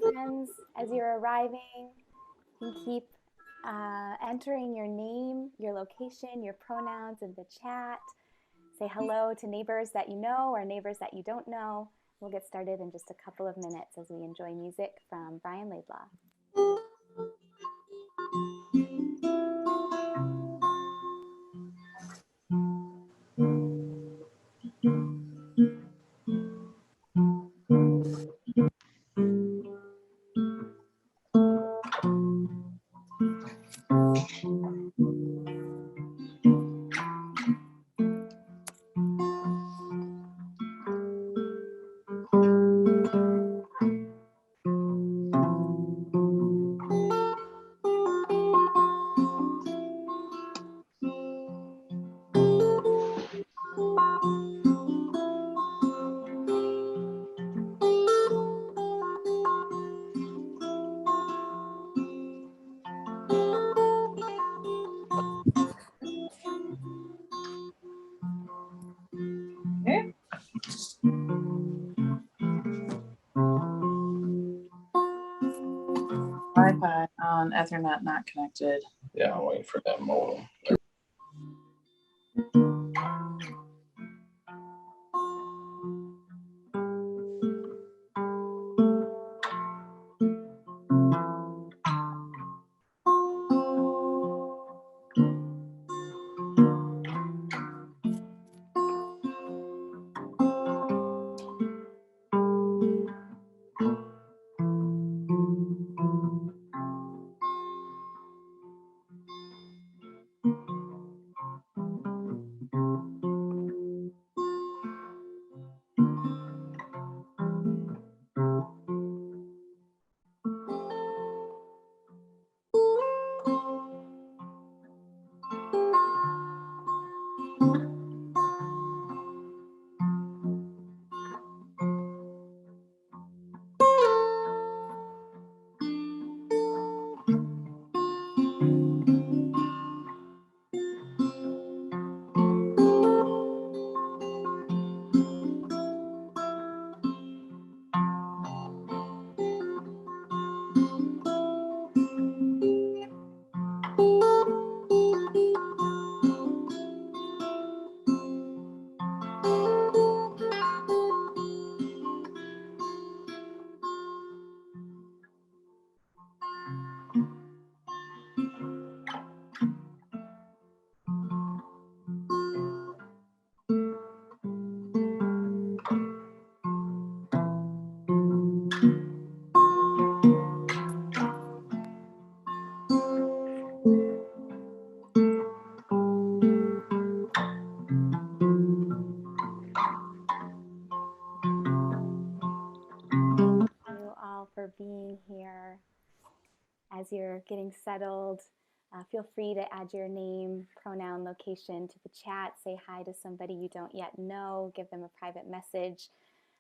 friends, as you're arriving, you can keep entering your name, your location, your pronouns in the chat. Say hello to neighbors that you know or neighbors that you don't know. We'll get started in just a couple of minutes as we enjoy music from Brian Laidlaw. Wi-Fi on Ethernet not connected. Yeah, I'm waiting for that modem. For being here. As you're getting settled, feel free to add your name, pronoun, location to the chat. Say hi to somebody you don't yet know. Give them a private message.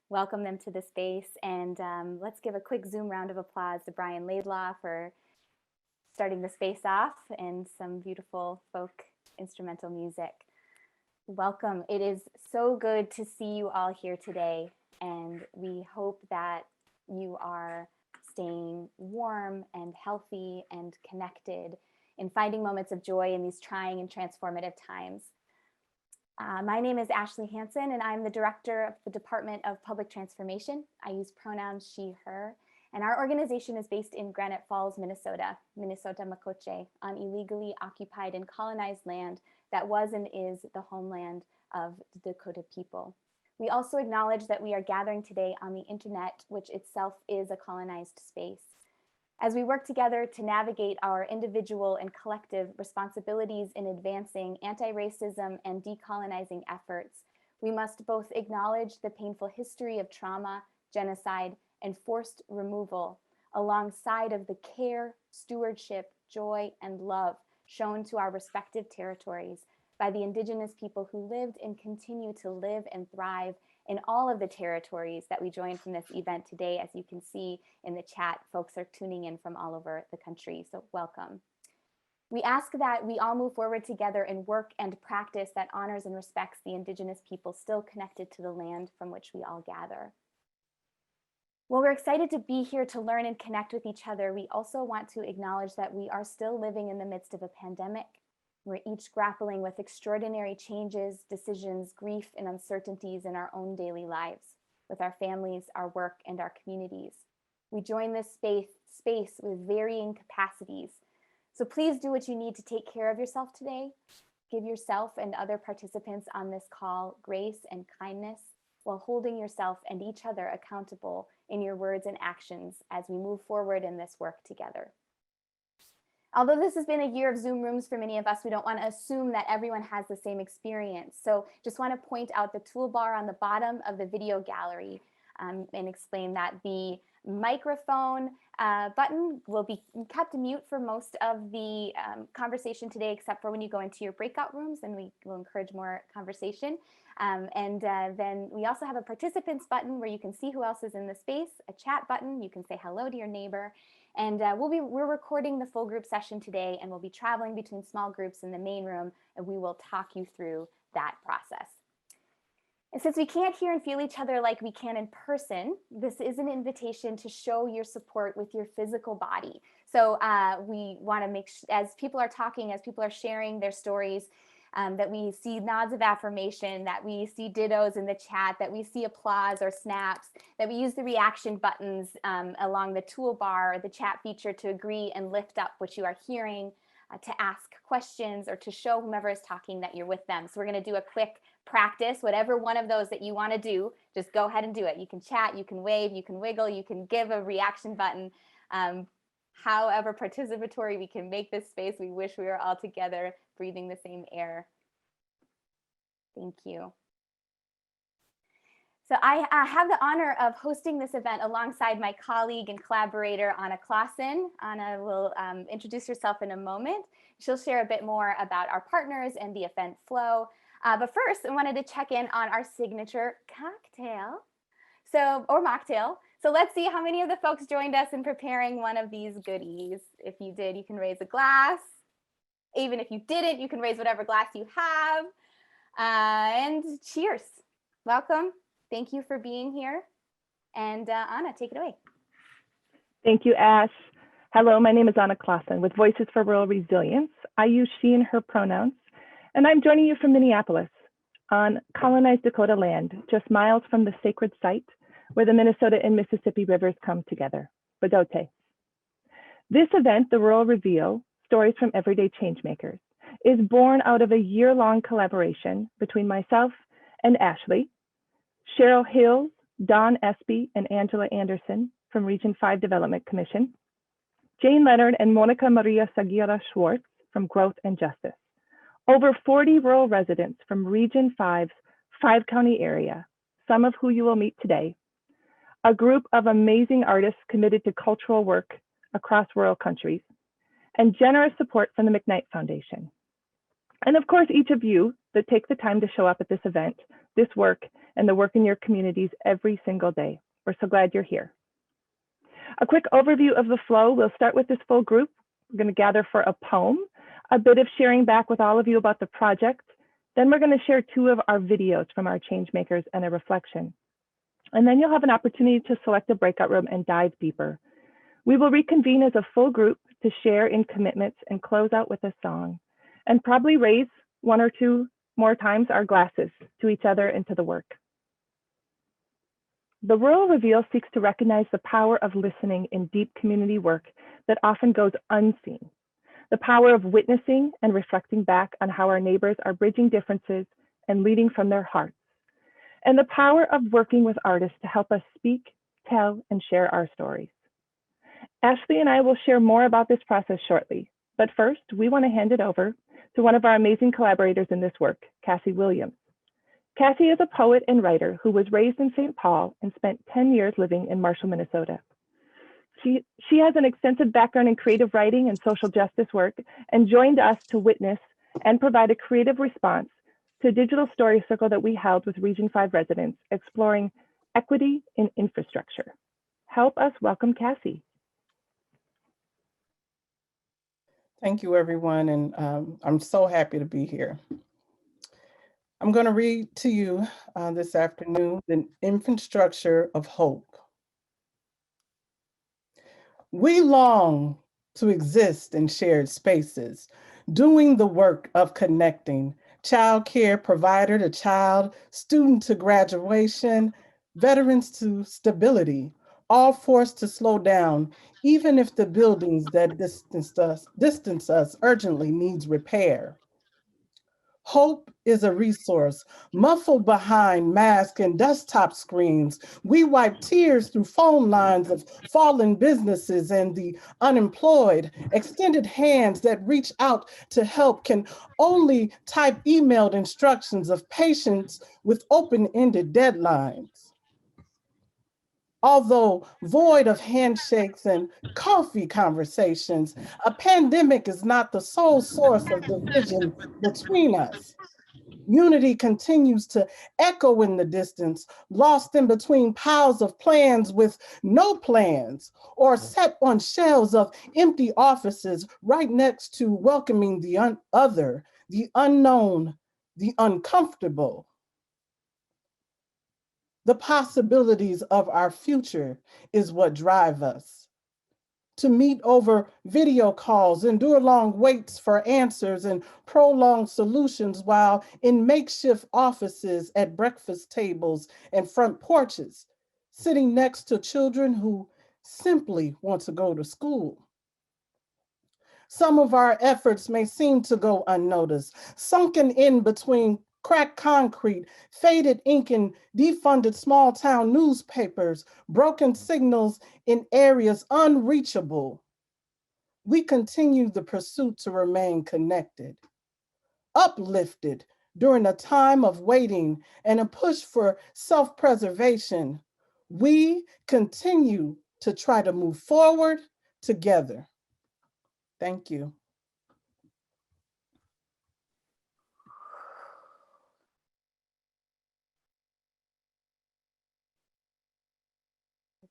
Welcome them to the space. And let's give a quick Zoom round of applause to Brian Laidlaw for starting the space off and some beautiful folk instrumental music. Welcome. It is so good to see you all here today. And we hope that you are staying warm and healthy and connected in finding moments of joy in these trying and transformative times. My name is Ashley Hanson, and I'm the director of the Department of Public Transformation. I use pronouns she, her, and our organization is based in Granite Falls, Minnesota, Minnesota Makoche, on illegally occupied and colonized land that was and is the homeland of the Dakota people. We also acknowledge that we are gathering today on the internet, which itself is a colonized space. As we work together to navigate our individual and collective responsibilities in advancing anti-racism and decolonizing efforts, we must both acknowledge the painful history of trauma, genocide, and forced removal, alongside of the care, stewardship, joy, and love shown to our respective territories by the Indigenous people who lived and continue to live and thrive in all of the territories that we joined from this event today. As you can see in the chat, folks are tuning in from all over the country, so welcome. We ask that we all move forward together in work and practice that honors and respects the Indigenous people still connected to the land from which we all gather. While we're excited to be here to learn and connect with each other, we also want to acknowledge that we are still living in the midst of a pandemic. We're each grappling with extraordinary changes, decisions, grief, and uncertainties in our own daily lives, with our families, our work, and our communities. We join this space with varying capacities. So please do what you need to take care of yourself today. Give yourself and other participants on this call grace and kindness, while holding yourself and each other accountable in your words and actions as we move forward in this work together. Although this has been a year of Zoom rooms for many of us, we don't want to assume that everyone has the same experience. So just want to point out the toolbar on the bottom of the video gallery and explain that the microphone button will be kept mute for most of the conversation today, except for when you go into your breakout rooms, and we will encourage more conversation. Then we also have a participants button where you can see who else is in the space, a chat button, you can say hello to your neighbor. And we're recording the full group session today, and we'll be traveling between small groups in the main room, and we will talk you through that process. And since we can't hear and feel each other like we can in person, this is an invitation to show your support with your physical body. So we want to make as people are talking, as people are sharing their stories, that we see nods of affirmation, that we see dittos in the chat, that we see applause or snaps, that we use the reaction buttons along the toolbar or the chat feature to agree and lift up what you are hearing, to ask questions, or to show whomever is talking that you're with them. So we're going to do a quick practice, whatever one of those that you want to do, just go ahead and do it. You can chat, you can wave, you can wiggle, you can give a reaction button. However participatory we can make this space, we wish we were all together breathing the same air. Thank you. So I have the honor of hosting this event alongside my colleague and collaborator, Anna Claussen. Anna will introduce herself in a moment. She'll share a bit more about our partners and the event flow. But first, I wanted to check in on our signature cocktail, or mocktail. So let's see how many of the folks joined us in preparing one of these goodies. If you did, you can raise a glass. Even if you didn't, you can raise whatever glass you have. And cheers. Welcome. Thank you for being here. And Anna, take it away. Thank you, Ash. Hello, my name is Anna Claussen with Voices for Rural Resilience. I use she and her pronouns, and I'm joining you from Minneapolis on colonized Dakota land, just miles from the sacred site where the Minnesota and Mississippi rivers come together, Badote. This event, the Rural Reveal, Stories from Everyday Changemakers, is born out of a year-long collaboration between myself and Ashley, Cheryl Hills, Don Espy, and Angela Anderson from Region 5 Development Commission, Jane Leonard and Monica Maria Sagira Schwartz from Growth and Justice. Over 40 rural residents from Region 5's 5-county area, some of who you will meet today, a group of amazing artists committed to cultural work across rural countries, and generous support from the McKnight Foundation. And of course, each of you that take the time to show up at this event, this work, and the work in your communities every single day. We're so glad you're here. A quick overview of the flow. We'll start with this full group. We're going to gather for a poem, a bit of sharing back with all of you about the project. Then we're going to share 2 of our videos from our Changemakers and a reflection. And then you'll have an opportunity to select a breakout room and dive deeper. We will reconvene as a full group to share in commitments and close out with a song, and probably raise 1 or 2 more times our glasses to each other and to the work. The Rural Reveal seeks to recognize the power of listening in deep community work that often goes unseen, the power of witnessing and reflecting back on how our neighbors are bridging differences and leading from their hearts, and the power of working with artists to help us speak, tell, and share our stories. Ashley and I will share more about this process shortly, but first, we want to hand it over to one of our amazing collaborators in this work, Cassie Williams. Cassie is a poet and writer who was raised in St. Paul and spent 10 years living in Marshall, Minnesota. She has an extensive background in creative writing and social justice work, and joined us to witness and provide a creative response to a digital story circle that we held with Region 5 residents exploring equity in infrastructure. Help us welcome Cassie. Thank you, everyone, and I'm so happy to be here. I'm going to read to you this afternoon, The Infrastructure of Hope. We long to exist in shared spaces, doing the work of connecting, child care provider to child, student to graduation, veterans to stability, all forced to slow down, even if the buildings that distance us urgently needs repair. Hope is a resource. Muffled behind masks and desktop screens, we wipe tears through phone lines of fallen businesses and the unemployed. Extended hands that reach out to help can only type emailed instructions of patience with open-ended deadlines. Although void of handshakes and coffee conversations, a pandemic is not the sole source of division between us. Unity continues to echo in the distance, lost in between piles of plans with no plans, or set on shelves of empty offices right next to welcoming the other, the unknown, the uncomfortable. The possibilities of our future is what drive us. To meet over video calls, endure long waits for answers and prolonged solutions while in makeshift offices at breakfast tables and front porches, sitting next to children who simply want to go to school. Some of our efforts may seem to go unnoticed, sunken in between cracked concrete, faded ink and defunded small town newspapers, broken signals in areas unreachable. We continue the pursuit to remain connected, uplifted during a time of waiting and a push for self-preservation. We continue to try to move forward together. Thank you.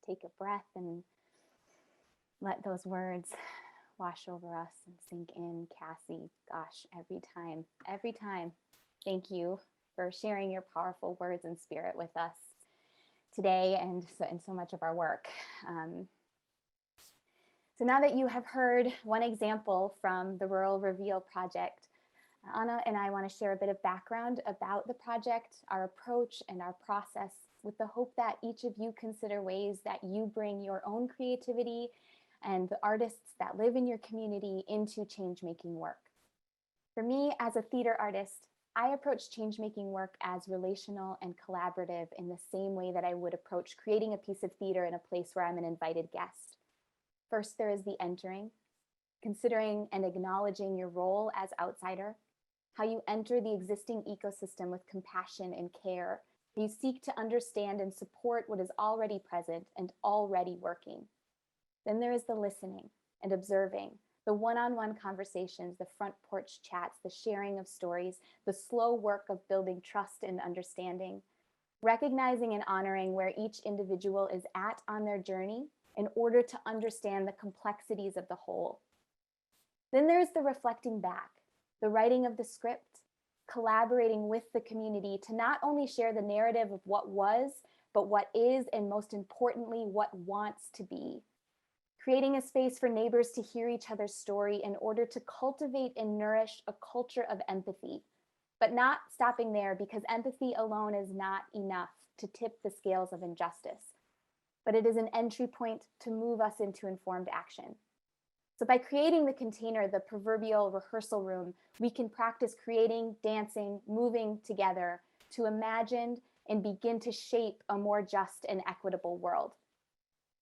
Take a breath and let those words wash over us and sink in. Cassie, gosh, every time. Thank you for sharing your powerful words and spirit with us today and so much of our work. So now that you have heard one example from the Rural Reveal Project, Anna and I want to share a bit of background about the project, our approach, and our process, with the hope that each of you consider ways that you bring your own creativity and the artists that live in your community into change-making work. For me, as a theater artist, I approach change-making work as relational and collaborative in the same way that I would approach creating a piece of theater in a place where I'm an invited guest. First, there is the entering, considering and acknowledging your role as outsider, how you enter the existing ecosystem with compassion and care. You seek to understand and support what is already present and already working. Then there is the listening and observing, the one-on-one conversations, the front porch chats, the sharing of stories, the slow work of building trust and understanding, recognizing and honoring where each individual is at on their journey in order to understand the complexities of the whole. Then there's the reflecting back, the writing of the script, collaborating with the community to not only share the narrative of what was, but what is, and most importantly, what wants to be. Creating a space for neighbors to hear each other's story in order to cultivate and nourish a culture of empathy, but not stopping there, because empathy alone is not enough to tip the scales of injustice, but it is an entry point to move us into informed action. So by creating the container, the proverbial rehearsal room, we can practice creating, dancing, moving together to imagine and begin to shape a more just and equitable world.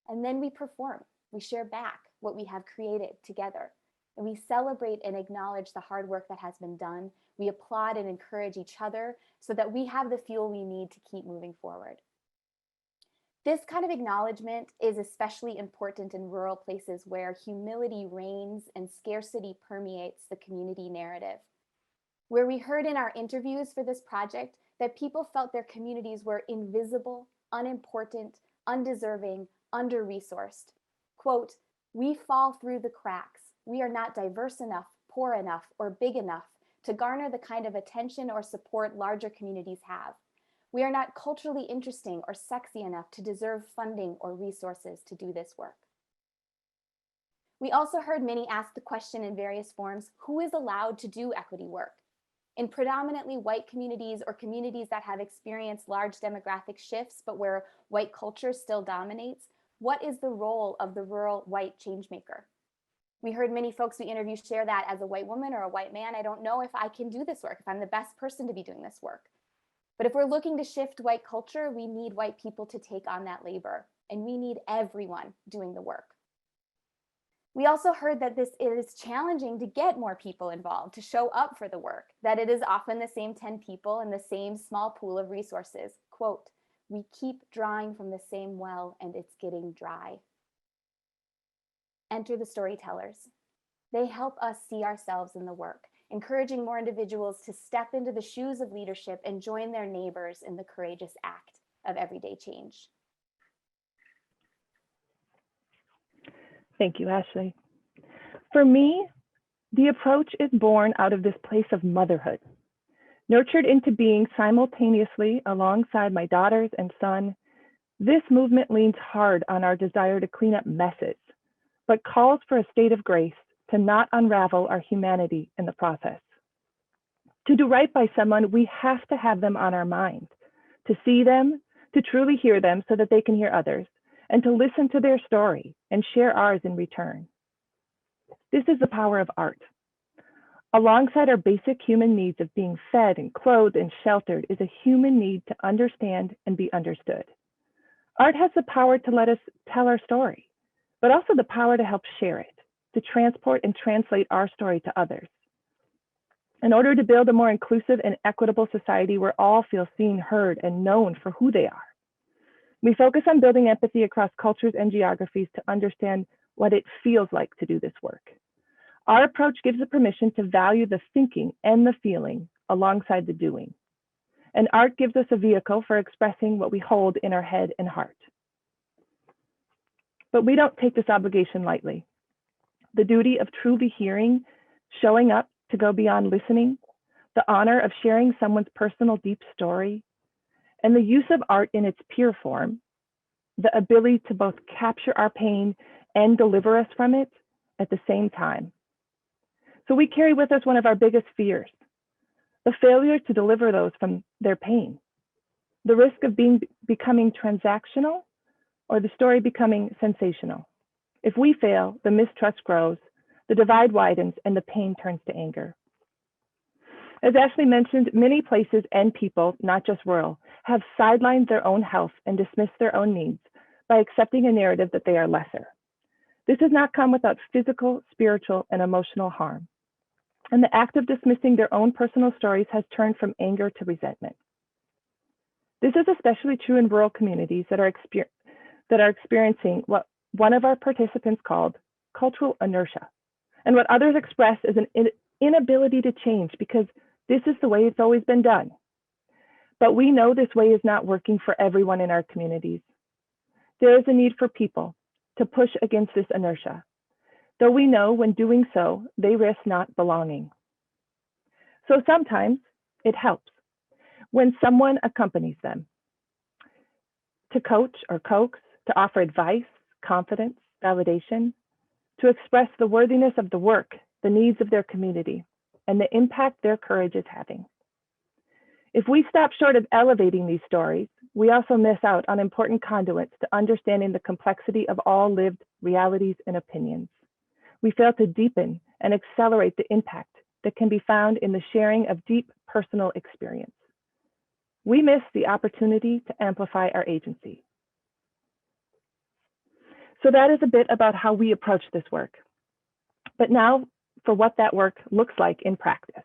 And then we perform, we share back what we have created together, and we celebrate and acknowledge the hard work that has been done. We applaud and encourage each other so that we have the fuel we need to keep moving forward. This kind of acknowledgement is especially important in rural places where humility reigns and scarcity permeates the community narrative. Where we heard in our interviews for this project that people felt their communities were invisible, unimportant, undeserving, under-resourced. Quote, "We fall through the cracks. We are not diverse enough, poor enough, or big enough to garner the kind of attention or support larger communities have. We are not culturally interesting or sexy enough to deserve funding or resources to do this work." We also heard many ask the question in various forms, who is allowed to do equity work? In predominantly white communities or communities that have experienced large demographic shifts, but where white culture still dominates, what is the role of the rural white changemaker? We heard many folks we interviewed share that as a white woman or a white man, I don't know if I can do this work, if I'm the best person to be doing this work. But if we're looking to shift white culture, we need white people to take on that labor, and we need everyone doing the work. We also heard that it is challenging to get more people involved, to show up for the work, that it is often the same 10 people and the same small pool of resources. Quote, "We keep drawing from the same well and it's getting dry." Enter the storytellers. They help us see ourselves in the work, encouraging more individuals to step into the shoes of leadership and join their neighbors in the courageous act of everyday change. Thank you, Ashley. For me, the approach is born out of this place of motherhood. Nurtured into being simultaneously alongside my daughters and son, this movement leans hard on our desire to clean up messes, but calls for a state of grace to not unravel our humanity in the process. To do right by someone, we have to have them on our mind, to see them, to truly hear them so that they can hear others, and to listen to their story and share ours in return. This is the power of art. Alongside our basic human needs of being fed and clothed and sheltered is a human need to understand and be understood. Art has the power to let us tell our story, but also the power to help share it, to transport and translate our story to others. In order to build a more inclusive and equitable society where all feel seen, heard, and known for who they are, we focus on building empathy across cultures and geographies to understand what it feels like to do this work. Our approach gives the permission to value the thinking and the feeling alongside the doing. And art gives us a vehicle for expressing what we hold in our head and heart. But we don't take this obligation lightly. The duty of truly hearing, showing up to go beyond listening, the honor of sharing someone's personal deep story, and the use of art in its pure form, the ability to both capture our pain and deliver us from it at the same time. So we carry with us one of our biggest fears, the failure to deliver those from their pain, the risk of becoming transactional or the story becoming sensational. If we fail, the mistrust grows, the divide widens, and the pain turns to anger. As Ashley mentioned, many places and people, not just rural, have sidelined their own health and dismissed their own needs by accepting a narrative that they are lesser. This has not come without physical, spiritual, and emotional harm. And the act of dismissing their own personal stories has turned from anger to resentment. This is especially true in rural communities that are experiencing what one of our participants called cultural inertia, and what others express as an inability to change because this is the way it's always been done. But we know this way is not working for everyone in our communities. There is a need for people to push against this inertia, though we know when doing so, they risk not belonging. So sometimes it helps when someone accompanies them to coach or coax, to offer advice, confidence, validation, to express the worthiness of the work, the needs of their community, and the impact their courage is having. If we stop short of elevating these stories, we also miss out on important conduits to understanding the complexity of all lived realities and opinions. We fail to deepen and accelerate the impact that can be found in the sharing of deep personal experience. We miss the opportunity to amplify our agency. So that is a bit about how we approach this work. But now for what that work looks like in practice.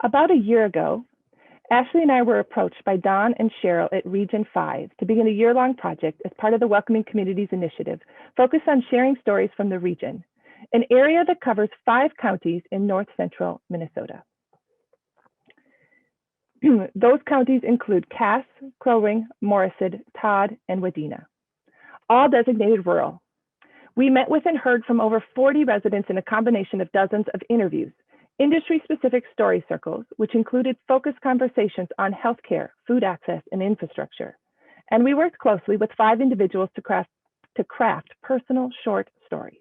About a year ago, Ashley and I were approached by Don and Cheryl at Region 5 to begin a year-long project as part of the Welcoming Communities Initiative, focused on sharing stories from the region, an area that covers 5 counties in north central Minnesota. Those counties include Cass, Crow Wing, Morrisett, Todd, and Wadena, all designated rural. We met with and heard from over 40 residents in a combination of dozens of interviews, industry-specific story circles, which included focused conversations on healthcare, food access, and infrastructure. And we worked closely with 5 individuals to craft personal short stories.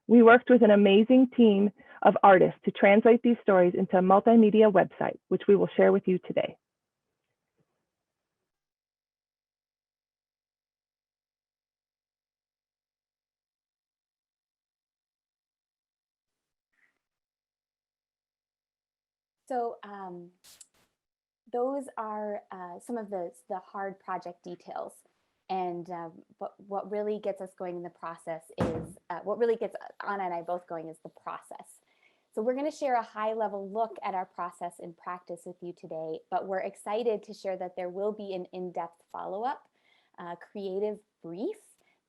We worked with an amazing team of artists to translate these stories into a multimedia website, which we will share with you today. So those are some of the hard project details. And what really gets us going in the process is, what really gets Anna and I both going is the process. So we're going to share a high-level look at our process in practice with you today, but we're excited to share that there will be an in-depth follow-up creative brief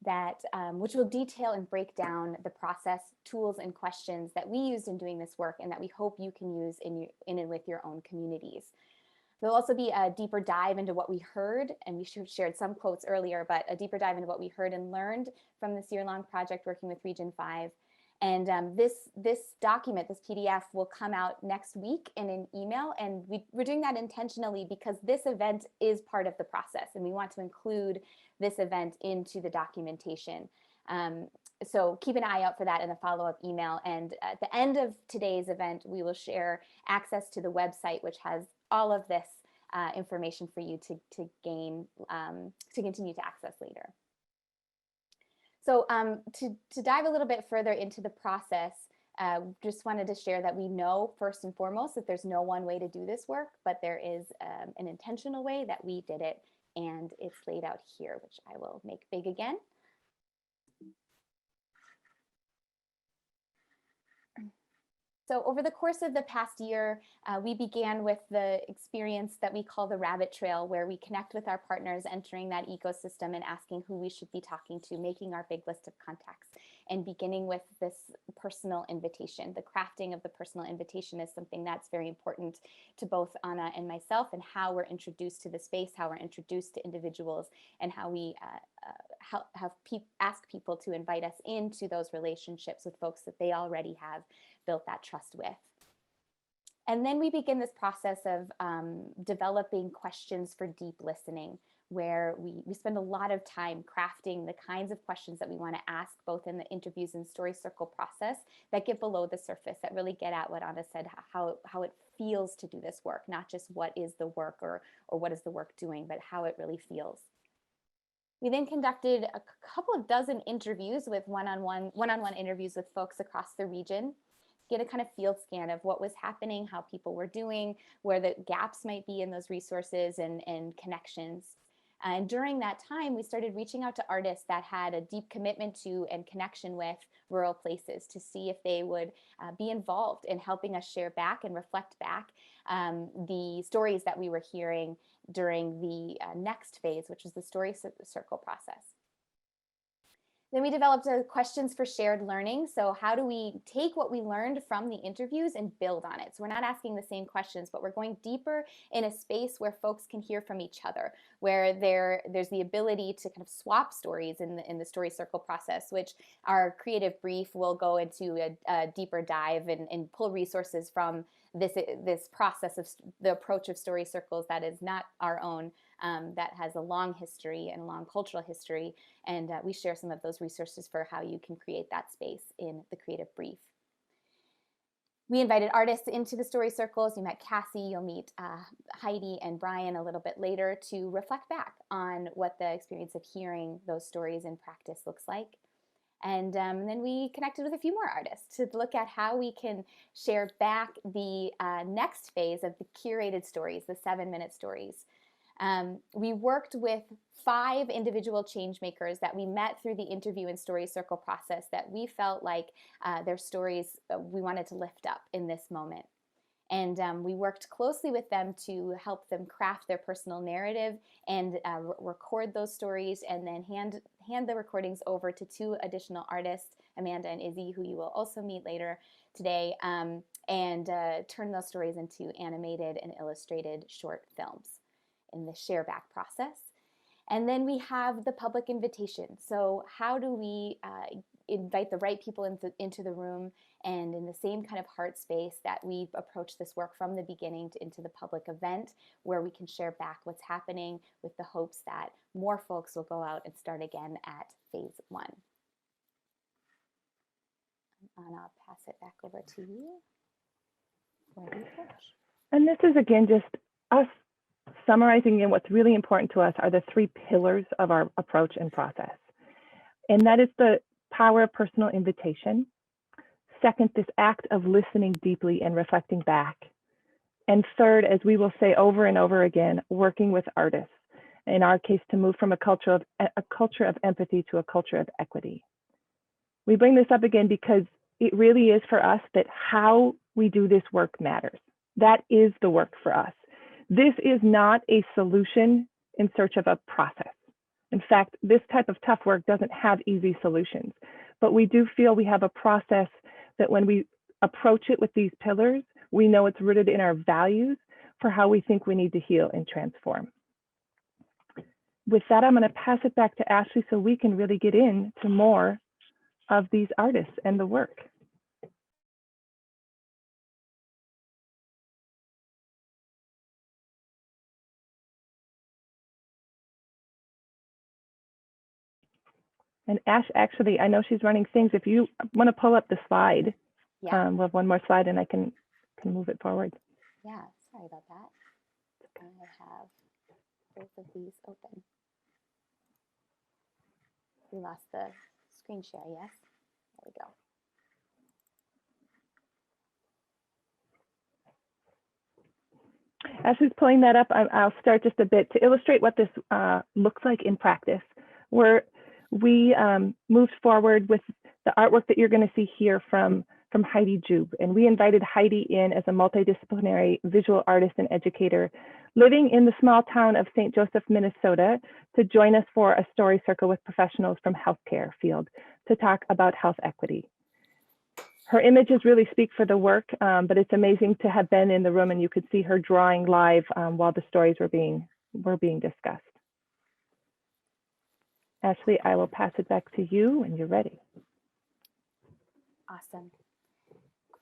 that which will detail and break down the process, tools, and questions that we used in doing this work and that we hope you can use in and with your own communities. There'll also be a deeper dive into what we heard, and we shared some quotes earlier, but a deeper dive into what we heard and learned from this year-long project working with Region 5. And this document, this PDF, will come out next week in an email, and we're doing that intentionally because this event is part of the process, and we want to include this event into the documentation. So keep an eye out for that in a follow-up email. And at the end of today's event, we will share access to the website, which has all of this information for you to gain, to continue to access later. So to dive a little bit further into the process, just wanted to share that we know first and foremost that there's no one way to do this work, but there is an intentional way that we did it, and it's laid out here, which I will make big again. So over the course of the past year, we began with the experience that we call the rabbit trail, where we connect with our partners, entering that ecosystem and asking who we should be talking to, making our big list of contacts, and beginning with this personal invitation. The crafting of the personal invitation is something that's very important to both Anna and myself, and how we're introduced to the space, how we're introduced to individuals, and how we ask people to invite us into those relationships with folks that they already have built that trust with. And then we begin this process of developing questions for deep listening, where we spend a lot of time crafting the kinds of questions that we want to ask, both in the interviews and story circle process, that get below the surface, that really get at what Anna said, how it feels to do this work, not just what is the work or what is the work doing, but how it really feels. We then conducted a couple of dozen interviews with one-on-one interviews with folks across the region, get a kind of field scan of what was happening, how people were doing, where the gaps might be in those resources and connections. And during that time, we started reaching out to artists that had a deep commitment to and connection with rural places to see if they would be involved in helping us share back and reflect back the stories that we were hearing during the next phase, which is the story circle process. Then we developed questions for shared learning. So how do we take what we learned from the interviews and build on it? So we're not asking the same questions, but we're going deeper in a space where folks can hear from each other, where there's the ability to kind of swap stories in the story circle process, which our creative brief will go into a deeper dive and pull resources from this process of the approach of story circles that is not our own, that has a long history and a long cultural history. And we share some of those resources for how you can create that space in the creative brief. We invited artists into the story circles. You met Cassie, you'll meet Heidi and Brian a little bit later to reflect back on what the experience of hearing those stories in practice looks like. And then we connected with a few more artists to look at how we can share back the next phase of the curated stories, the 7-minute stories. We worked with 5 individual change makers that we met through the interview and story circle process that we felt like their stories we wanted to lift up in this moment. And we worked closely with them to help them craft their personal narrative and record those stories, and then hand the recordings over to 2 additional artists, Amanda and Izzy, who you will also meet later today, and turn those stories into animated and illustrated short films in the share back process. And then we have the public invitation. So how do we invite the right people into the room And in the same kind of heart space that we've approached this work from the beginning into the public event, where we can share back what's happening with the hopes that more folks will go out and start again at phase 1. And I'll pass it back over to you for the approach. And this is, again, just us summarizing in what's really important to us are the 3 pillars of our approach and process. And that is the power of personal invitation. Second, this act of listening deeply and reflecting back. And third, as we will say over and over again, working with artists. In our case, to move from a culture of empathy to a culture of equity. We bring this up again because it really is for us that how we do this work matters. That is the work for us. This is not a solution in search of a process. In fact, this type of tough work doesn't have easy solutions, but we do feel we have a process that when we approach it with these pillars, we know it's rooted in our values for how we think we need to heal and transform. With that, I'm going to pass it back to Ashley so we can really get into more of these artists and the work. And Ash, actually, I know she's running things. If you want to pull up the slide, Yeah. we'll have one more slide and I can move it forward. Yeah, sorry about that. I have both of these open. We lost the screen share, yes? There we go. As she's pulling that up, I'll start just a bit to illustrate what this looks like in practice, where we moved forward with the artwork that you're going to see here from Heidi Jube. And we invited Heidi in as a multidisciplinary visual artist and educator living in the small town of St. Joseph, Minnesota, to join us for a story circle with professionals from healthcare field to talk about health equity. Her images really speak for the work, but it's amazing to have been in the room and you could see her drawing live while the stories were being discussed. Ashley, I will pass it back to you when you're ready. Awesome.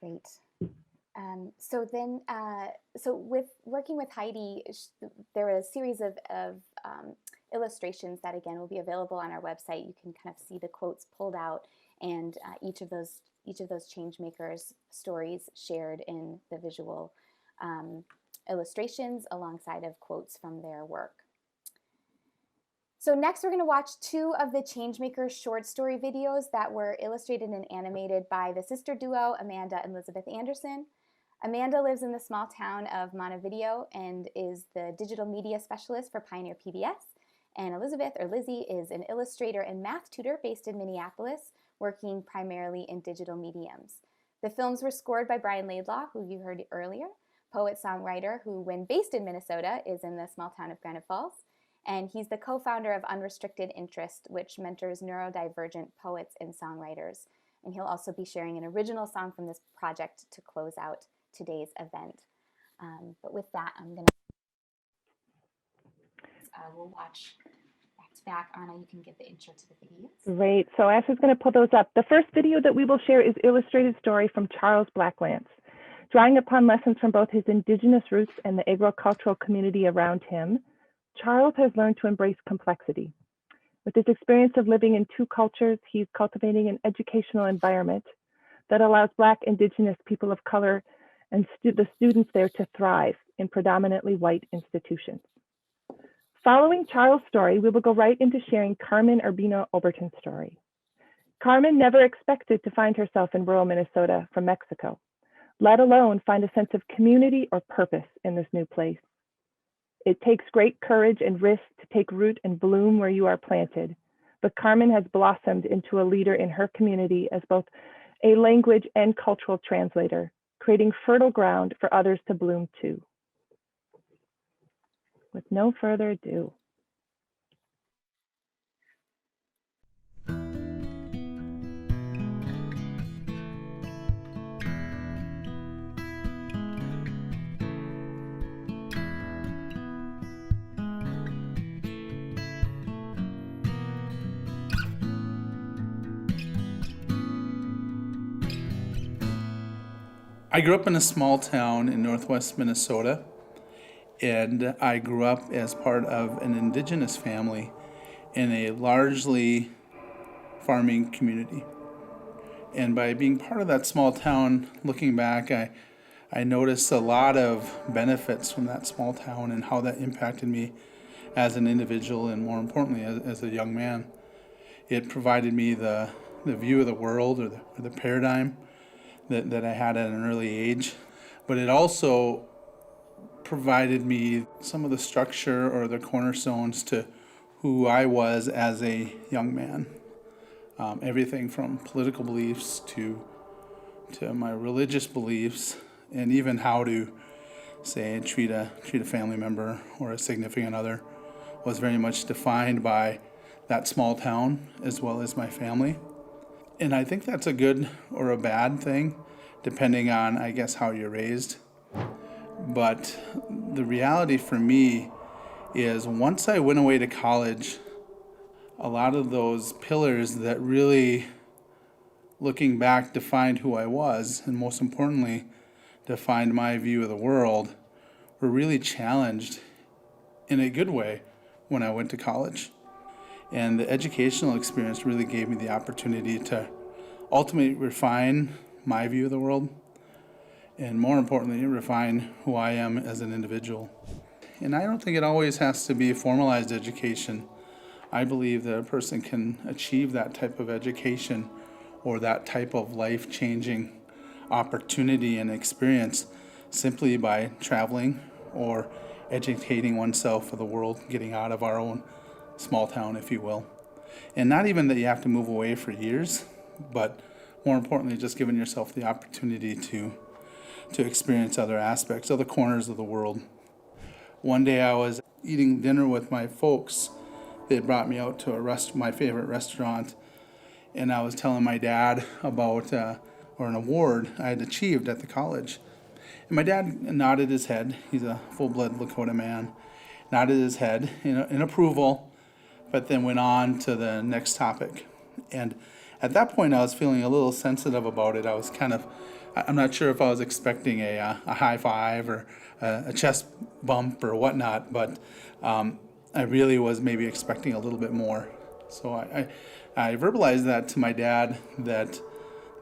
Great. So with working with Heidi, there were a series of illustrations that again will be available on our website. You can kind of see the quotes pulled out, and each of those Changemakers stories shared in the visual illustrations alongside of quotes from their work. So next we're going to watch 2 of the Changemakers short story videos that were illustrated and animated by the sister duo, Amanda and Elizabeth Anderson. Amanda lives in the small town of Montevideo and is the digital media specialist for Pioneer PBS. And Elizabeth, or Lizzie, is an illustrator and math tutor based in Minneapolis, working primarily in digital mediums. The films were scored by Brian Laidlaw, who you heard earlier, poet-songwriter who, when based in Minnesota, is in the small town of Granite Falls. And he's the co-founder of Unrestricted Interest, which mentors neurodivergent poets and songwriters. And he'll also be sharing an original song from this project to close out today's event. But with that, we'll watch back to back. Anna, you can give the intro to the videos. Great. So Ashley's going to pull those up. The first video that we will share is Illustrated Story from Charles Blacklance. Drawing upon lessons from both his indigenous roots and the agricultural community around him, Charles has learned to embrace complexity. With his experience of living in 2 cultures, he's cultivating an educational environment that allows Black, Indigenous, people of color, and the students there to thrive in predominantly white institutions. Following Charles' story, we will go right into sharing Carmen Urbina Overton's story. Carmen never expected to find herself in rural Minnesota from Mexico, let alone find a sense of community or purpose in this new place. It takes great courage and risk to take root and bloom where you are planted, but Carmen has blossomed into a leader in her community as both a language and cultural translator, creating fertile ground for others to bloom too. With no further ado. I grew up in a small town in northwest Minnesota, and I grew up as part of an indigenous family in a largely farming community. And by being part of that small town, looking back, I noticed a lot of benefits from that small town and how that impacted me as an individual and, more importantly, as a young man. It provided me the view of the world, or the paradigm that I had at an early age. But it also provided me some of the structure or the cornerstones to who I was as a young man. Everything from political beliefs to my religious beliefs, and even how to, say, treat a family member or a significant other was very much defined by that small town as well as my family. And I think that's a good or a bad thing, depending on, I guess, how you're raised. But the reality for me is, once I went away to college, a lot of those pillars that really, looking back, defined who I was, and most importantly, defined my view of the world, were really challenged in a good way when I went to college. And the educational experience really gave me the opportunity to ultimately refine my view of the world, and more importantly, refine who I am as an individual. And I don't think it always has to be formalized education. I believe that a person can achieve that type of education or that type of life-changing opportunity and experience simply by traveling or educating oneself for the world, getting out of our own small town, if you will. And not even that you have to move away for years, but more importantly, just giving yourself the opportunity to experience other aspects, other corners of the world. One day I was eating dinner with my folks. They had brought me out to my favorite restaurant, and I was telling my dad about an award I had achieved at the college. And my dad nodded his head. He's a full-blood Lakota man. Nodded his head in approval, but then went on to the next topic. And at that point, I was feeling a little sensitive about it. I was I'm not sure if I was expecting a high five or a chest bump or whatnot, but I really was maybe expecting a little bit more. So I verbalized that to my dad, that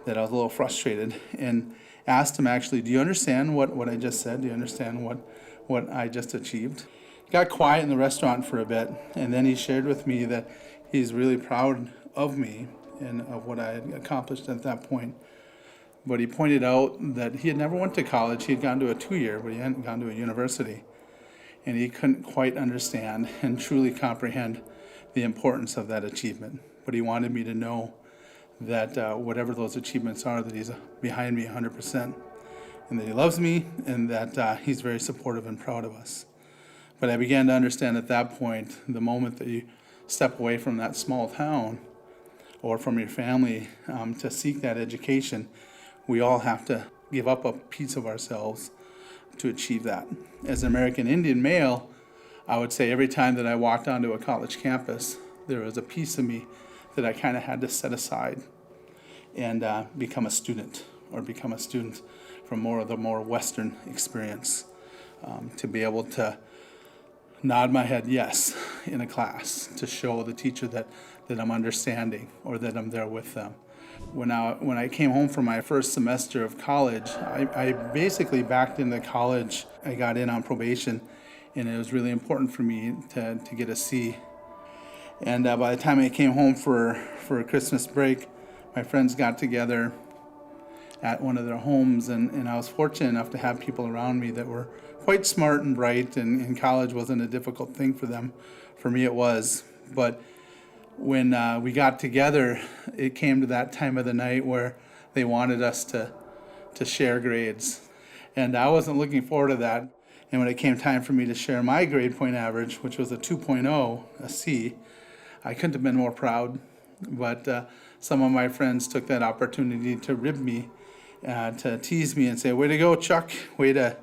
I was a little frustrated, and asked him, actually, do you understand what I just said? Do you understand what I just achieved? Got quiet in the restaurant for a bit, and then he shared with me that he's really proud of me and of what I had accomplished at that point. But he pointed out that he had never went to college. He had gone to a 2-year, but he hadn't gone to a university. And he couldn't quite understand and truly comprehend the importance of that achievement. But he wanted me to know that whatever those achievements are, that he's behind me 100%, and that he loves me, and that he's very supportive and proud of us. But I began to understand at that point, the moment that you step away from that small town or from your family to seek that education, we all have to give up a piece of ourselves to achieve that. As an American Indian male, I would say every time that I walked onto a college campus, there was a piece of me that I kind of had to set aside and become a student from the more Western experience, to be able to nod my head yes in a class, to show the teacher that I'm understanding or that I'm there with them. When I came home from my first semester of college, I basically backed into college. I got in on probation, and it was really important for me to get a C. And by the time I came home for a Christmas break, my friends got together at one of their homes, and I was fortunate enough to have people around me that were quite smart and bright, and college wasn't a difficult thing for them. For me, it was. But when we got together, it came to that time of the night where they wanted us to share grades. And I wasn't looking forward to that. And when it came time for me to share my grade point average, which was a 2.0, a C, I couldn't have been more proud. But some of my friends took that opportunity to rib me, to tease me and say, "Way to go, Chuck, way to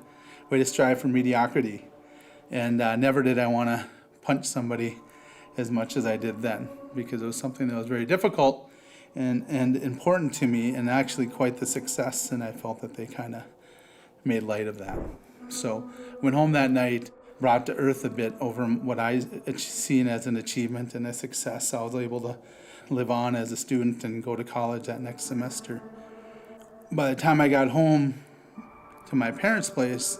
strive for mediocrity." And never did I want to punch somebody as much as I did then, because it was something that was very difficult and important to me, and actually quite the success, and I felt that they kind of made light of that. So went home that night, brought to earth a bit over what I seen as an achievement and a success. I was able to live on as a student and go to college that next semester. By the time I got home to my parents' place,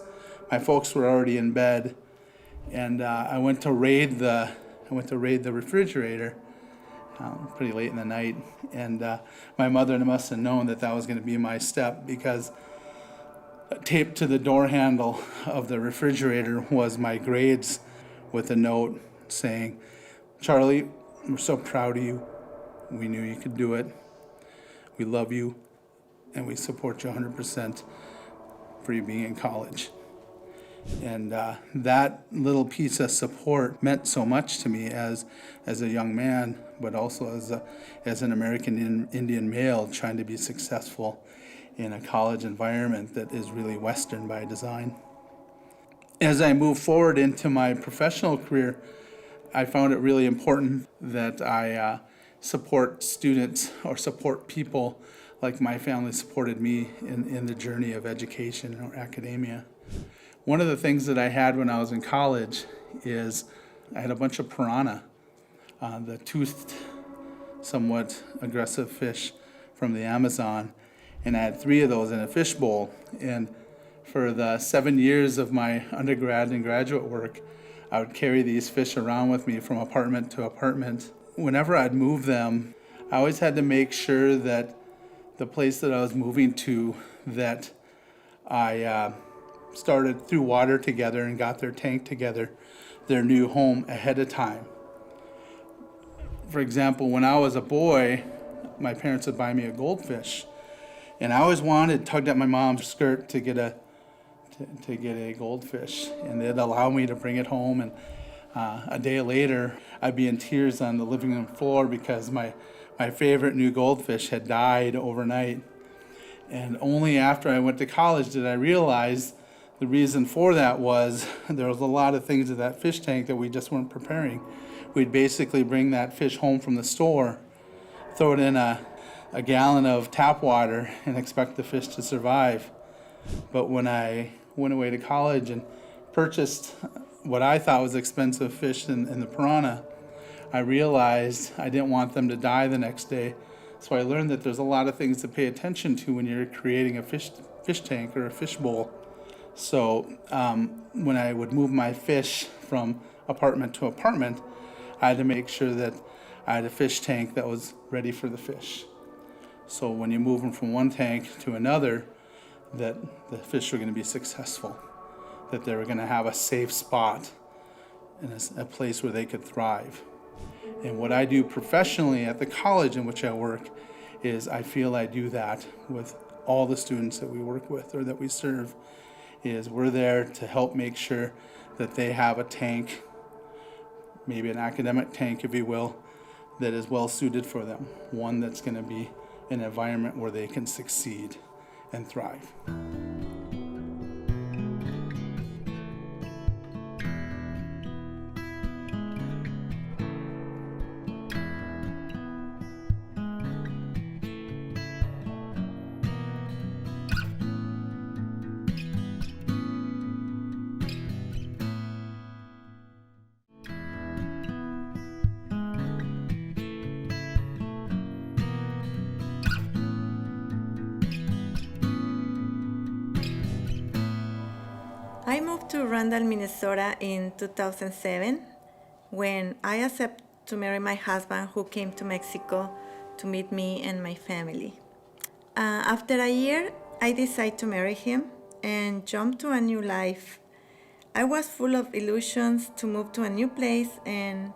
my folks were already in bed, and I went to raid the refrigerator pretty late in the night, and my mother must have known that was going to be my step, because taped to the door handle of the refrigerator was my grades with a note saying, "Charlie, we're so proud of you. We knew you could do it. We love you, and we support you 100% for you being in college." And that little piece of support meant so much to me as a young man, but also as an American Indian male trying to be successful in a college environment that is really Western by design. As I move forward into my professional career, I found it really important that I support students or support people like my family supported me in the journey of education or academia. One of the things that I had when I was in college is I had a bunch of piranha, the toothed, somewhat aggressive fish from the Amazon, and I had 3 of those in a fish bowl. And for the 7 years of my undergrad and graduate work, I would carry these fish around with me from apartment to apartment. Whenever I'd move them, I always had to make sure that the place that I was moving to, that I started through water together and got their tank together, their new home ahead of time. For example, when I was a boy, my parents would buy me a goldfish, and I always tugged at my mom's skirt to get a goldfish, and they'd allow me to bring it home, and a day later I'd be in tears on the living room floor because my favorite new goldfish had died overnight. And only after I went to college did I realize the reason for that was there was a lot of things in that fish tank that we just weren't preparing. We'd basically bring that fish home from the store, throw it in a gallon of tap water, and expect the fish to survive. But when I went away to college and purchased what I thought was expensive fish in the piranha, I realized I didn't want them to die the next day. So I learned that there's a lot of things to pay attention to when you're creating a fish tank or a fish bowl. So when I would move my fish from apartment to apartment, I had to make sure that I had a fish tank that was ready for the fish. So when you move them from one tank to another, that the fish were going to be successful, that they were going to have a safe spot and a place where they could thrive. And what I do professionally at the college in which I work is I feel I do that with all the students that we work with or that we serve, is we're there to help make sure that they have a tank, maybe an academic tank, if you will, that is well suited for them, one that's going to be an environment where they can succeed and thrive. I moved to Randall, Minnesota in 2007 when I accepted to marry my husband, who came to Mexico to meet me and my family. After a year, I decided to marry him and jump to a new life. I was full of illusions to move to a new place and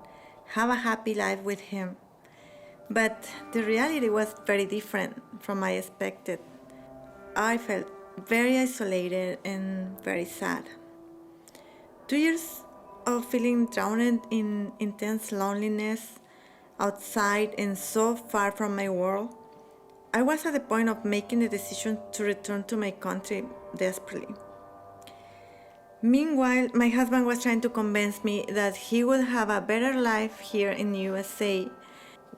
have a happy life with him. But the reality was very different from I expected. I felt very isolated and very sad. 2 years of feeling drowned in intense loneliness outside and so far from my world, I was at the point of making the decision to return to my country desperately. Meanwhile, my husband was trying to convince me that he would have a better life here in USA.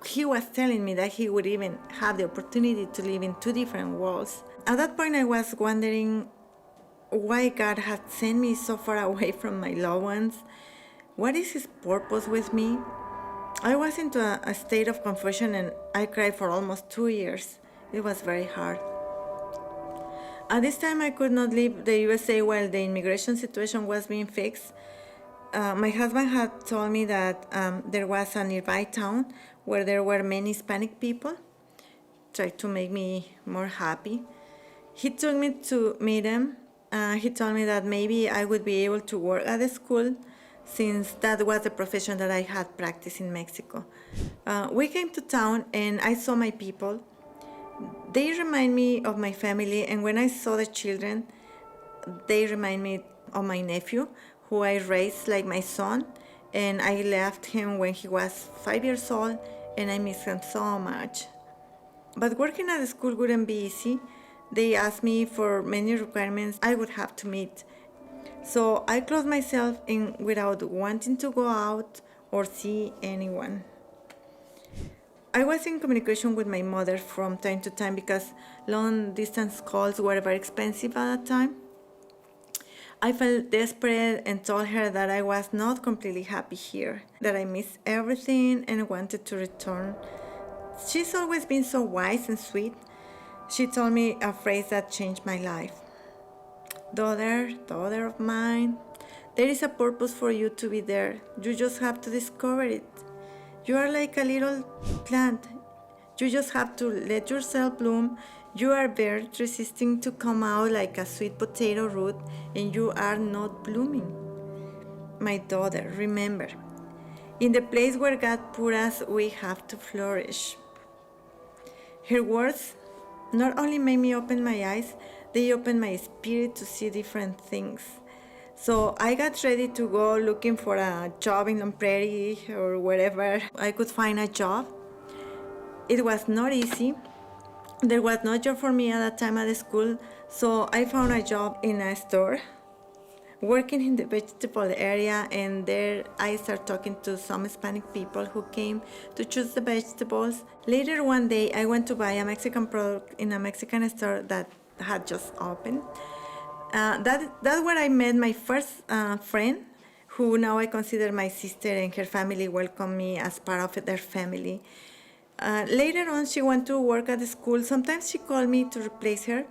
He was telling me that he would even have the opportunity to live in 2 different worlds. At that point, I was wondering why God had sent me so far away from my loved ones. What is His purpose with me? I was into a state of confusion, and I cried for almost 2 years. It was very hard. At this time, I could not leave the USA while the immigration situation was being fixed. My husband had told me that there was a nearby town where there were many Hispanic people, tried to make me more happy. He took me to meet him. He told me that maybe I would be able to work at the school, since that was the profession that I had practiced in Mexico. We came to town and I saw my people. They remind me of my family, and when I saw the children, they remind me of my nephew, who I raised like my son, and I left him when he was 5 years old, and I miss him so much. But working at the school wouldn't be easy. They asked me for many requirements I would have to meet. So I closed myself in without wanting to go out or see anyone. I was in communication with my mother from time to time because long distance calls were very expensive at that time. I felt desperate and told her that I was not completely happy here, that I missed everything and wanted to return. She's always been so wise and sweet. She told me a phrase that changed my life. Daughter of mine, there is a purpose for you to be there. You just have to discover it. You are like a little plant. You just have to let yourself bloom. You are very resisting to come out like a sweet potato root, and you are not blooming. My daughter, remember, in the place where God put us, we have to flourish. Her words not only made me open my eyes, they opened my spirit to see different things. So I got ready to go looking for a job in Long Prairie or wherever I could find a job. It was not easy. There was no job for me at that time at the school, so I found a job in a store, working in the vegetable area, and there I started talking to some Hispanic people who came to choose the vegetables. Later one day, I went to buy a Mexican product in a Mexican store that had just opened. That's where I met my first friend, who now I consider my sister, and her family welcomed me as part of their family. Later on, she went to work at the school. Sometimes she called me to replace her.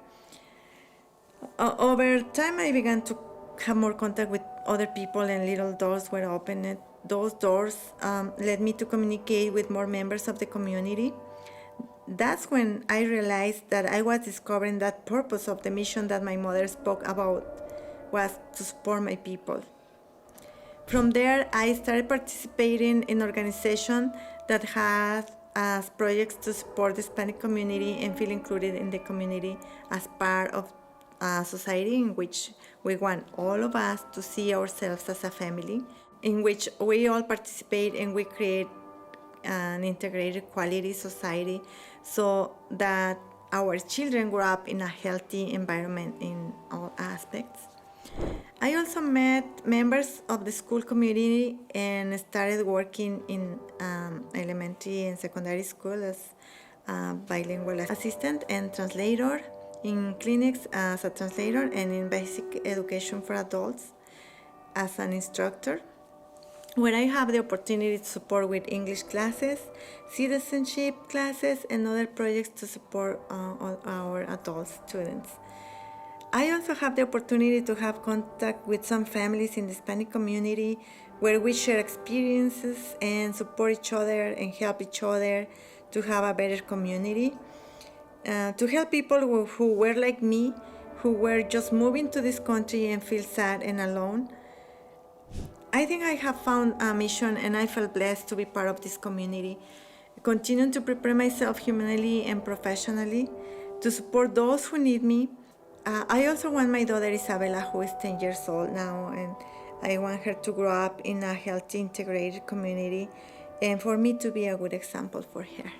Over time, I began to have more contact with other people, and little doors were opened. Those doors led me to communicate with more members of the community. That's when I realized that I was discovering that purpose of the mission that my mother spoke about was to support my people. From there, I started participating in organizations that had as projects to support the Hispanic community and feel included in the community as part of a society in which we want all of us to see ourselves as a family, in which we all participate and we create an integrated quality society so that our children grow up in a healthy environment in all aspects. I also met members of the school community and started working in elementary and secondary school as a bilingual assistant and translator, in clinics as a translator, and in basic education for adults as an instructor, where I have the opportunity to support with English classes, citizenship classes, and other projects to support all our adult students. I also have the opportunity to have contact with some families in the Hispanic community where we share experiences and support each other and help each other to have a better community. To help people who were like me, who were just moving to this country and feel sad and alone. I think I have found a mission, and I feel blessed to be part of this community, continuing to prepare myself humanly and professionally to support those who need me. I also want my daughter Isabella, who is 10 years old now, and I want her to grow up in a healthy, integrated community, and for me to be a good example for her.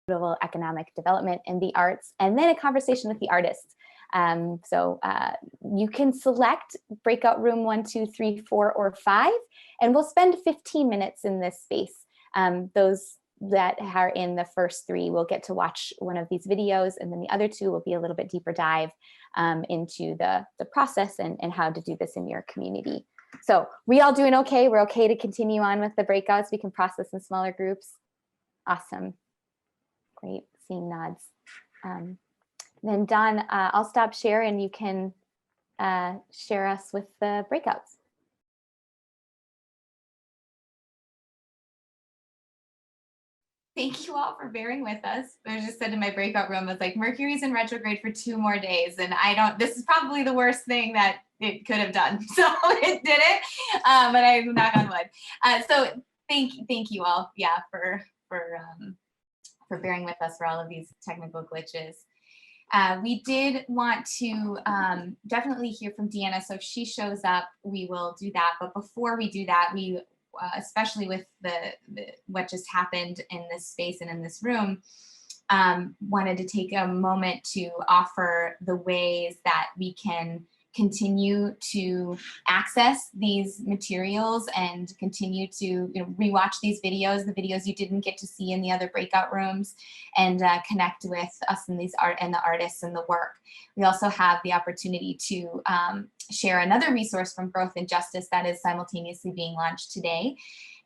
economic development in the arts, and then a conversation with the artists. So you can select breakout room 1, 2, 3, 4, or 5, and we'll spend 15 minutes in this space. Those that are in the first 3 will get to watch one of these videos, and then the other 2 will be a little bit deeper dive into the process and how to do this in your community. So we all doing okay? We're okay to continue on with the breakouts. We can process in smaller groups. Awesome. Great, seeing nods. Then Don, I'll stop share and you can share us with the breakouts. Thank you all for bearing with us. I just said in my breakout room, I was like, Mercury's in retrograde for 2 more days. And this is probably the worst thing that it could have done. So it did it, but I knock on wood. So thank you all, yeah, for bearing with us for all of these technical glitches. We did want to definitely hear from Deanna. So if she shows up, we will do that. But before we do that, we, especially with what just happened in this space and in this room, wanted to take a moment to offer the ways that we can continue to access these materials and continue to rewatch these videos, the videos you didn't get to see in the other breakout rooms, and connect with us and the artists and the work. We also have the opportunity to share another resource from Growth and Justice that is simultaneously being launched today.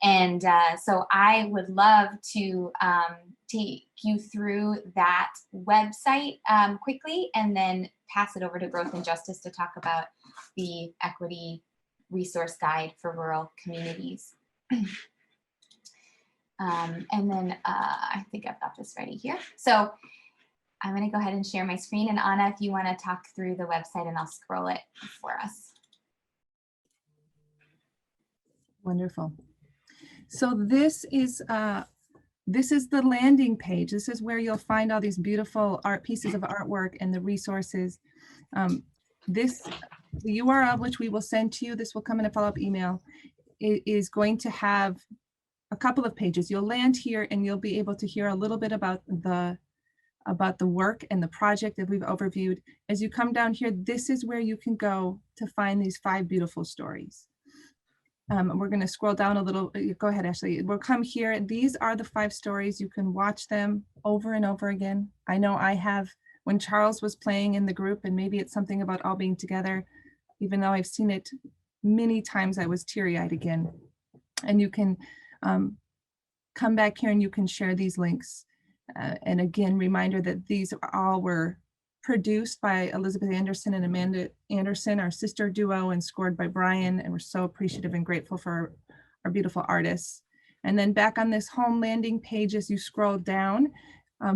And so I would love to take you through that website quickly, and then pass it over to Growth and Justice to talk about the Equity Resource Guide for Rural Communities. And then I think I've got this ready here. So I'm going to go ahead and share my screen. And Anna, if you want to talk through the website, and I'll scroll it for us. Wonderful. So this is the landing page. This is where you'll find all these beautiful pieces of artwork and the resources. The URL, which we will send to you, this will come in a follow-up email, is going to have a couple of pages. You'll land here and you'll be able to hear a little bit about the work and the project that we've overviewed. As you come down here, this is where you can go to find these 5 beautiful stories. We're going to scroll down a little. Go ahead, Ashley. We'll come here. These are the 5 stories. You can watch them over and over again. I know I have, when Charles was playing in the group, and maybe it's something about all being together, even though I've seen it many times, I was teary-eyed again. And you can come back here and you can share these links. And again, reminder that these all were produced by Elizabeth Anderson and Amanda Anderson, our sister duo, and scored by Brian. And we're so appreciative and grateful for our beautiful artists. And then back on this home landing page, as you scroll down,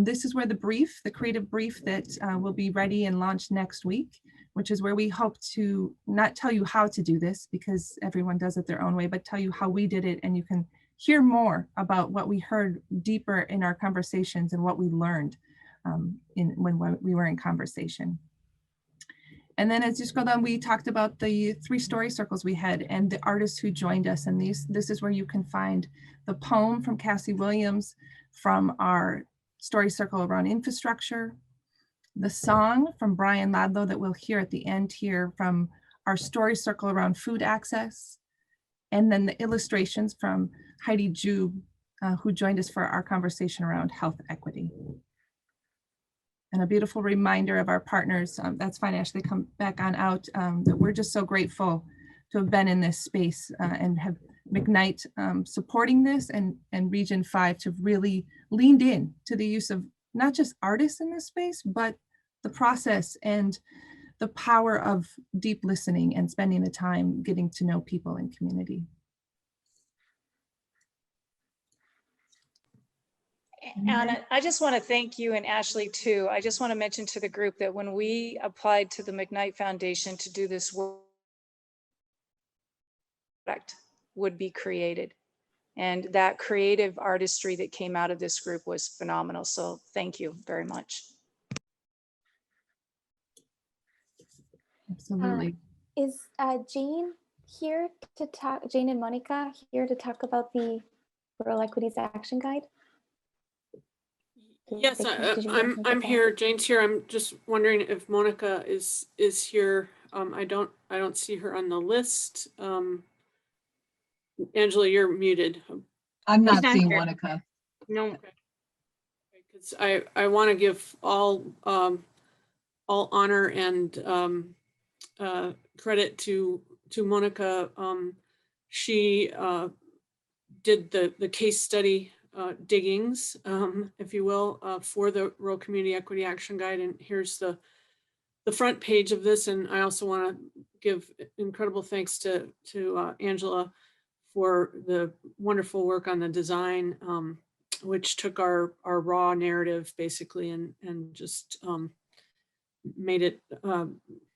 this is where the creative brief that will be ready and launched next week, which is where we hope to not tell you how to do this, because everyone does it their own way, but tell you how we did it. And you can hear more about what we heard deeper in our conversations and what we learned when we were in conversation. And then as you scroll down, we talked about the 3 story circles we had and the artists who joined us. And this is where you can find the poem from Cassie Williams from our story circle around infrastructure, the song from Brian Laidlaw that we'll hear at the end here from our story circle around food access, and then the illustrations from Heidi Jube, who joined us for our conversation around health equity. And a beautiful reminder of our partners, that's fine, Ashley, come back on out, that we're just so grateful to have been in this space and have McKnight supporting this, and Region 5 to really leaned in to the use of not just artists in this space, but the process and the power of deep listening and spending the time getting to know people in community. Anna, I just want to thank you and Ashley too. I just want to mention to the group that when we applied to the McKnight Foundation to do this work, would be created. And that creative artistry that came out of this group was phenomenal. So thank you very much. Absolutely. Is Jane here to talk, Jane and Monica here to talk about the Rural Equities Action Guide? Yes, I'm here. Jane's here. I'm just wondering if Monica is here. I don't see her on the list. Angela, you're muted. I'm not seeing here. Monica. No. Okay. Because I want to give all honor and credit to Monica. She did the case study diggings, if you will, for the Rural Community Equity Action Guide. And here's the front page of this. And I also want to give incredible thanks to Angela for the wonderful work on the design, which took our raw narrative basically and just made it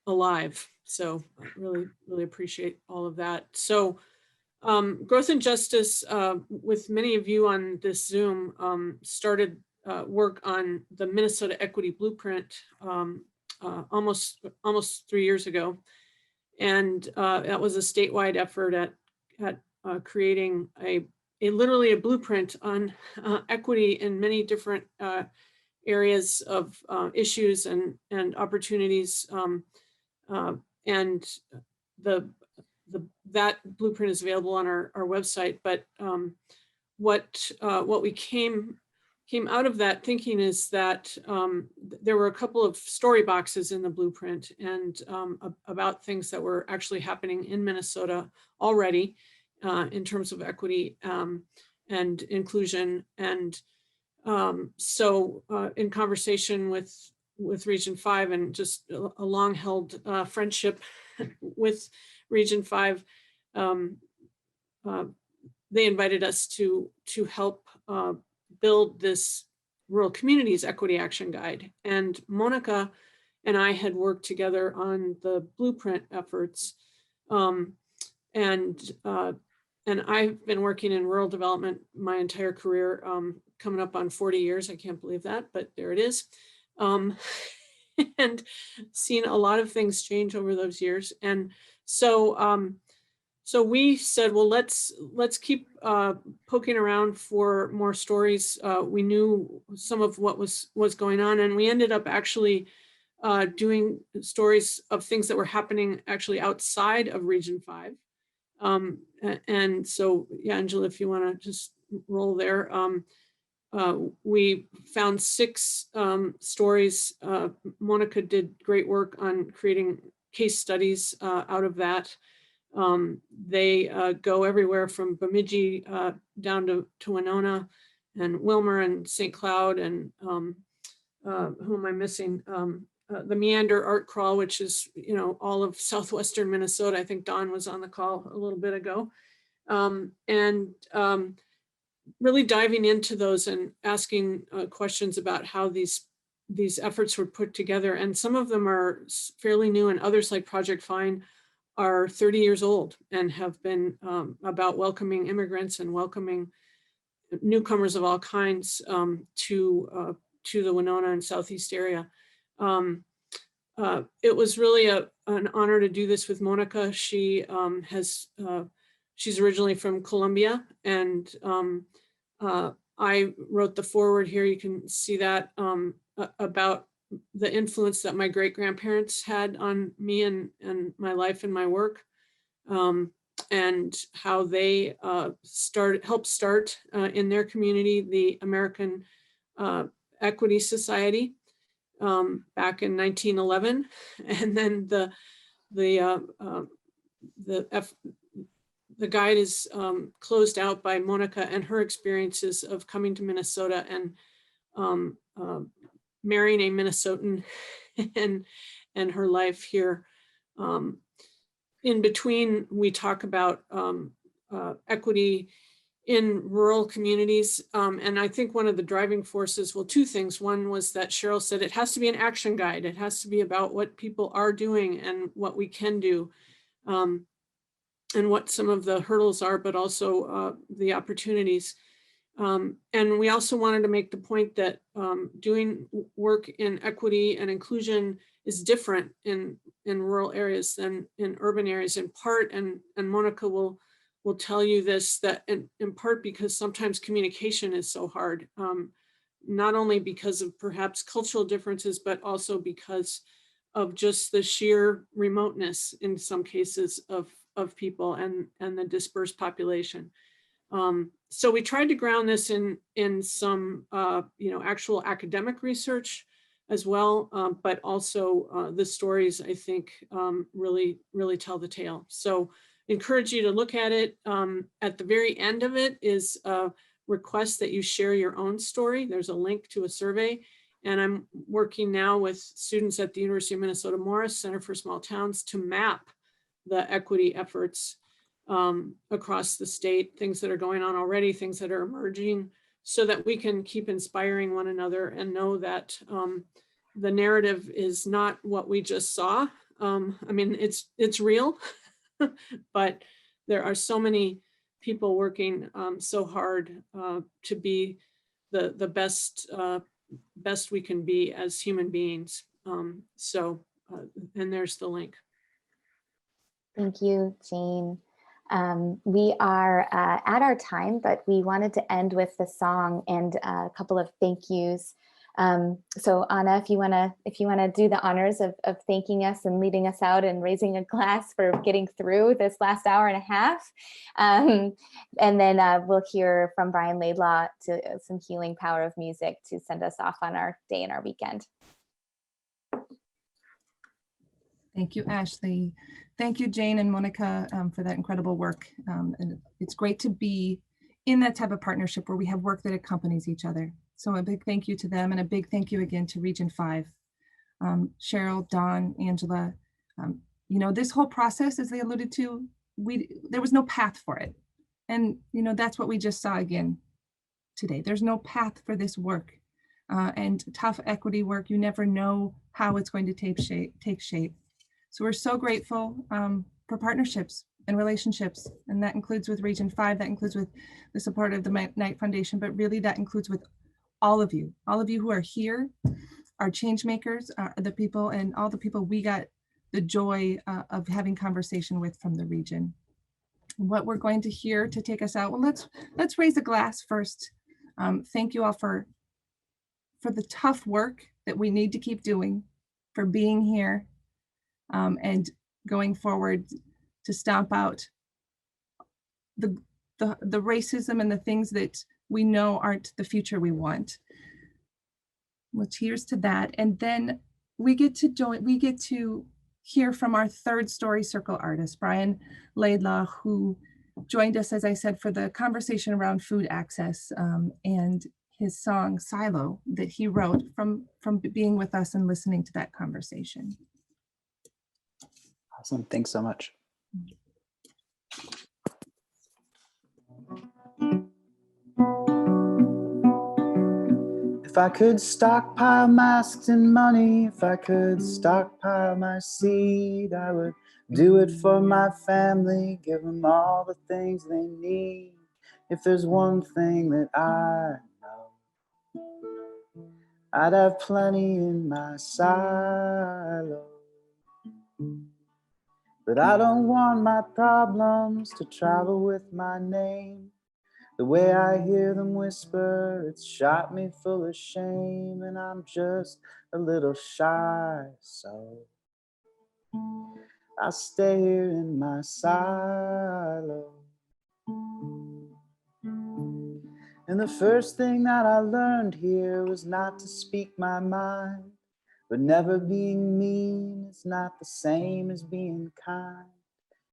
alive. So I really appreciate all of that. So Growth and Justice, with many of you on this Zoom, started work on the Minnesota Equity Blueprint almost 3 years ago. And that was a statewide effort at creating literally a blueprint on equity in many different areas of issues and opportunities. And that blueprint is available on our website. But what we came out of that thinking is that there were a couple of story boxes in the blueprint and about things that were actually happening in Minnesota already in terms of equity and inclusion. And so in conversation with Region 5 and just a long held friendship with Region 5, they invited us to help build this Rural Communities Equity Action Guide. And Monica and I had worked together on the blueprint efforts. And I've been working in rural development my entire career, coming up on 40 years. I can't believe that, but there it is. And seen a lot of things change over those years. And so so we said, well, let's keep poking around for more stories. We knew some of what was going on, and we ended up actually doing stories of things that were happening actually outside of Region 5. And so, yeah, Angela, if you want to just roll there. We found 6 stories. Monica did great work on creating case studies out of that. They go everywhere from Bemidji down to Winona and Wilmer and St. Cloud and who am I missing? The Meander Art Crawl, which is, all of southwestern Minnesota. I think Dawn was on the call a little bit ago. Really diving into those and asking questions about how these efforts were put together. And some of them are fairly new, and others like Project Fine are 30 years old and have been about welcoming immigrants and welcoming newcomers of all kinds to the Winona and Southeast area. It was really an honor to do this with Monica. She she's originally from Columbia, and I wrote the foreword here. You can see that about the influence that my great-grandparents had on me and my life and my work, and how they helped start in their community the American Equity Society back in 1911, and then the guide is closed out by Monica and her experiences of coming to Minnesota and marrying a Minnesotan and her life here. In between, we talk about equity in rural communities. And I think one of the driving forces, well, 2 things. One was that Cheryl said it has to be an action guide. It has to be about what people are doing and what we can do. And what some of the hurdles are, but also the opportunities. And we also wanted to make the point that doing work in equity and inclusion is different in rural areas than in urban areas, in part, and Monica will tell you this, that in part because sometimes communication is so hard. not only because of perhaps cultural differences, but also because of just the sheer remoteness in some cases of people and the dispersed population. So we tried to ground this in some actual academic research as well, but also the stories, I think, really tell the tale. So encourage you to look at it. At the very end of it is a request that you share your own story. There's a link to a survey. And I'm working now with students at the University of Minnesota Morris Center for Small Towns to map the equity efforts across the state, things that are going on already, things that are emerging, so that we can keep inspiring one another and know that the narrative is not what we just saw. I mean, it's real, but there are so many people working so hard to be the best we can be as human beings. And there's the link. Thank you, Jane. We are at our time, but we wanted to end with the song and a couple of thank yous. So Anna, if you wanna do the honors of thanking us and leading us out and raising a glass for getting through this last hour and a half. And then we'll hear from Brian Laidlaw to some healing power of music to send us off on our day and our weekend. Thank you, Ashley. Thank you, Jane and Monica, for that incredible work. And it's great to be in that type of partnership where we have work that accompanies each other. So a big thank you to them, and a big thank you again to Region 5. Cheryl, Dawn, Angela. This whole process, as they alluded to, there was no path for it. And that's what we just saw again today. There's no path for this work. And tough equity work, you never know how it's going to take shape. So we're so grateful for partnerships and relationships, and that includes with Region 5, that includes with the support of the McKnight Foundation, but really that includes with all of you who are here, our Changemakers, the people, and all the people we got the joy of having conversation with from the region. What we're going to hear to take us out, well, let's raise a glass first. Thank you all for the tough work that we need to keep doing, for being here, and going forward to stomp out the racism and the things that we know aren't the future we want. Well, cheers to that. And then we get to hear from our third Story Circle artist, Brian Laidlaw, who joined us, as I said, for the conversation around food access, and his song Silo that he wrote from being with us and listening to that conversation. Awesome, thanks so much. If I could stockpile masks and money, if I could stockpile my seed, I would do it for my family, give them all the things they need. If there's one thing that I know, I'd have plenty in my silo. But I don't want my problems to travel with my name. The way I hear them whisper, it's shot me full of shame, and I'm just a little shy, so I stay here in my silo. And the first thing that I learned here was not to speak my mind, but never being mean is not the same as being kind.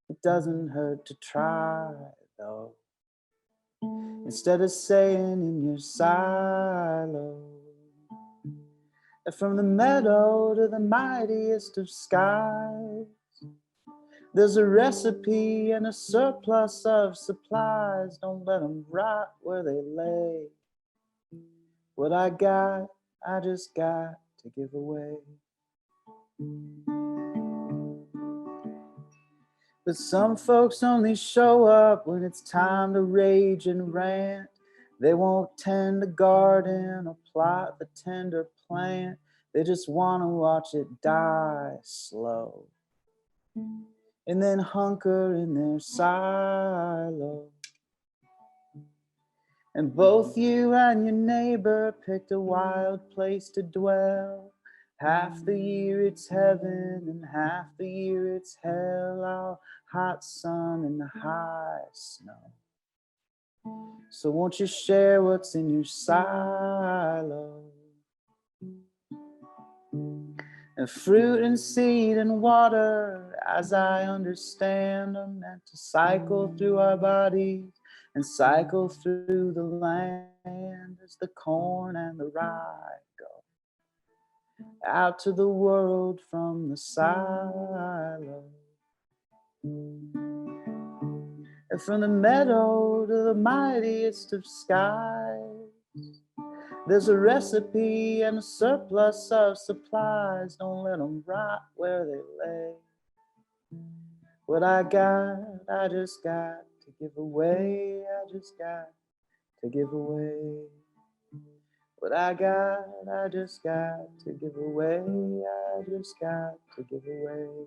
It doesn't hurt to try, though. Instead of saying in your silo, that from the meadow to the mightiest of skies, there's a recipe and a surplus of supplies. Don't let them rot where they lay. What I got, I just got to give away. But some folks only show up when it's time to rage and rant. They won't tend a garden or plot the tender plant. They just want to watch it die slow and then hunker in their silo. And both you and your neighbor picked a wild place to dwell. Half the year it's heaven and half the year it's hell. Our hot sun and the high snow. So won't you share what's in your silo? And fruit and seed and water, as I understand, are meant to cycle through our bodies and cycle through the land as the corn and the rye go out to the world from the silo. And from the meadow to the mightiest of skies, there's a recipe and a surplus of supplies. Don't let them rot where they lay. What I got, I just got to give away. I just got to give away. What I got, I just got to give away. I just got to give away.